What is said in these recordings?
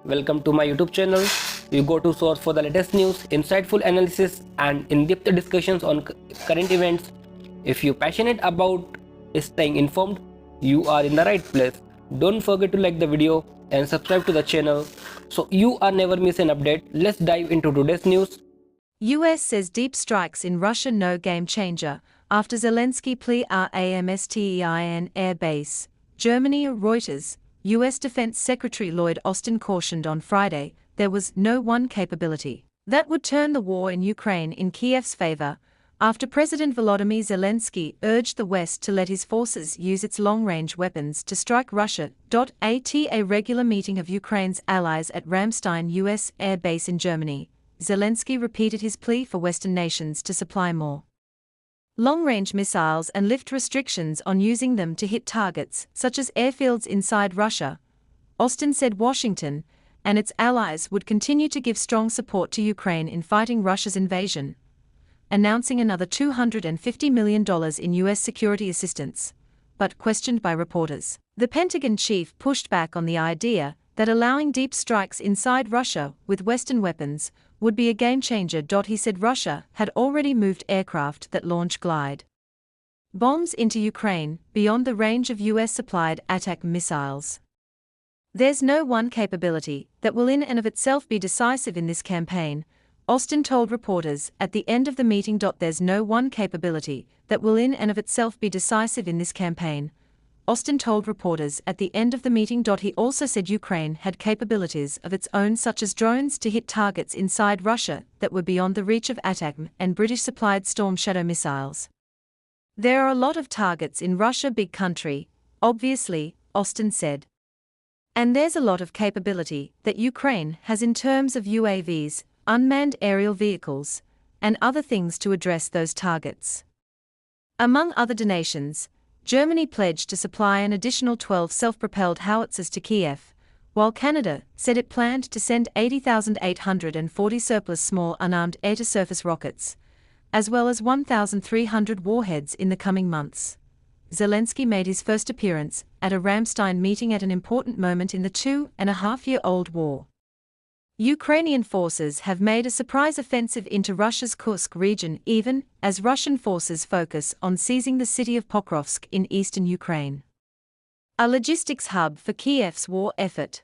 Welcome to my YouTube channel. We go to source for the latest news, insightful analysis and in-depth discussions on current events. If you're passionate about staying informed, you are in the right place. Don't forget to like the video and subscribe to the channel so you are never miss an update. Let's dive into today's news. US says deep strikes in Russia no game changer after Zelensky Plea AMSTEIN air base. Germany. Reuters. US Defense Secretary Lloyd Austin cautioned on Friday there was no one capability that would turn the war in Ukraine in Kiev's favor, after President Volodymyr Zelenskiy urged the West to let his forces use its long-range weapons to strike Russia. At a regular meeting of Ukraine's allies at Ramstein US Air Base in Germany, Zelensky repeated his plea for Western nations to supply more long-range missiles and lift restrictions on using them to hit targets such as airfields inside Russia. Austin said Washington and its allies would continue to give strong support to Ukraine in fighting Russia's invasion, announcing another $250 million in U.S. security assistance, but questioned by reporters. The Pentagon chief pushed back on the idea that allowing deep strikes inside Russia with Western weapons would be a game-changer. He said Russia had already moved aircraft that launch glide bombs into Ukraine beyond the range of U.S.-supplied attack missiles. There's no one capability that will in and of itself be decisive in this campaign, Austin told reporters at the end of the meeting. There's no one capability that will in and of itself be decisive in this campaign, Austin told reporters at the end of the meeting. He also said Ukraine had capabilities of its own such as drones to hit targets inside Russia that were beyond the reach of ATACMS and British-supplied Storm Shadow missiles. There are a lot of targets in Russia, big country, obviously, Austin said. And there's a lot of capability that Ukraine has in terms of UAVs, unmanned aerial vehicles, and other things to address those targets. Among other donations, Germany pledged to supply an additional 12 self-propelled howitzers to Kiev, while Canada said it planned to send 80,840 surplus small unarmed air-to-surface rockets, as well as 1,300 warheads in the coming months. Zelensky made his first appearance at a Ramstein meeting at an important moment in the 2.5-year-old war. Ukrainian forces have made a surprise offensive into Russia's Kursk region even as Russian forces focus on seizing the city of Pokrovsk in eastern Ukraine, a logistics hub for Kiev's war effort.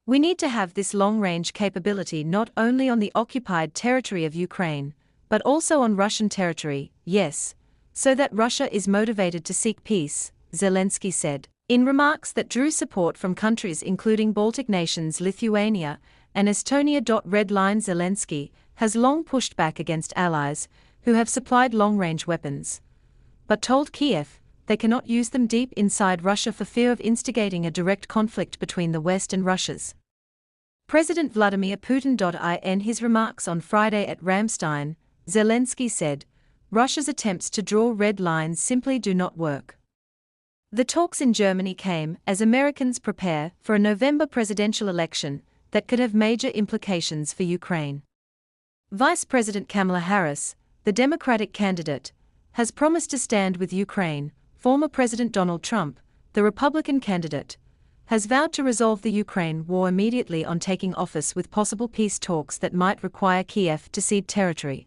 We need to have this long-range capability not only on the occupied territory of Ukraine, but also on Russian territory, yes, so that Russia is motivated to seek peace, Zelensky said, in remarks that drew support from countries including Baltic nations Lithuania and Estonia. Red line. Zelensky has long pushed back against allies who have supplied long-range weapons, but told Kiev they cannot use them deep inside Russia for fear of instigating a direct conflict between the West and Russia's President Vladimir Putin. In his remarks on Friday at Ramstein, Zelensky said, Russia's attempts to draw red lines simply do not work. The talks in Germany came as Americans prepare for a November presidential election that could have major implications for Ukraine. Vice President Kamala Harris, the Democratic candidate, has promised to stand with Ukraine. Former President Donald Trump, the Republican candidate, has vowed to resolve the Ukraine war immediately on taking office with possible peace talks that might require Kiev to cede territory.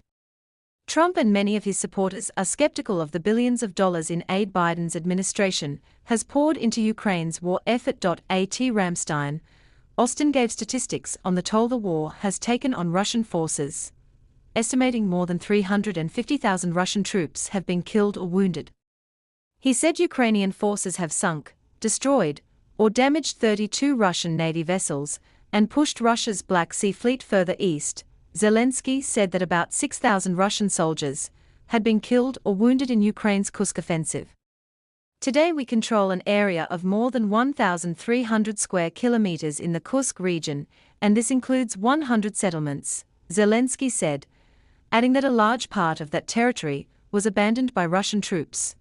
Trump and many of his supporters are skeptical of the billions of dollars in aid Biden's administration has poured into Ukraine's war effort. At Ramstein, Austin gave statistics on the toll the war has taken on Russian forces, estimating more than 350,000 Russian troops have been killed or wounded. He said Ukrainian forces have sunk, destroyed, or damaged 32 Russian Navy vessels and pushed Russia's Black Sea Fleet further east. Zelensky said that about 6,000 Russian soldiers had been killed or wounded in Ukraine's Kursk offensive. Today we control an area of more than 1,300 square kilometers in the Kursk region, and this includes 100 settlements, Zelensky said, adding that a large part of that territory was abandoned by Russian troops.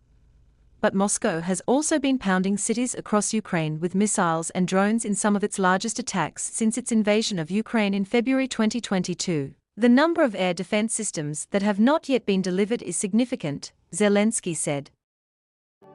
But Moscow has also been pounding cities across Ukraine with missiles and drones in some of its largest attacks since its invasion of Ukraine in February 2022. The number of air defense systems that have not yet been delivered is significant, Zelensky said.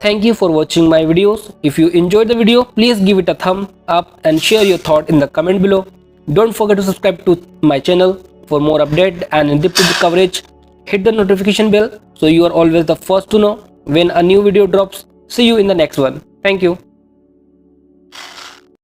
Thank you for watching my videos. If you enjoyed the video, please give it a thumb up and share your thought in the comment below. Don't forget to subscribe to my channel for more update and in-depth coverage. Hit the notification bell so you are always the first to know when a new video drops. See you in the next one. Thank you.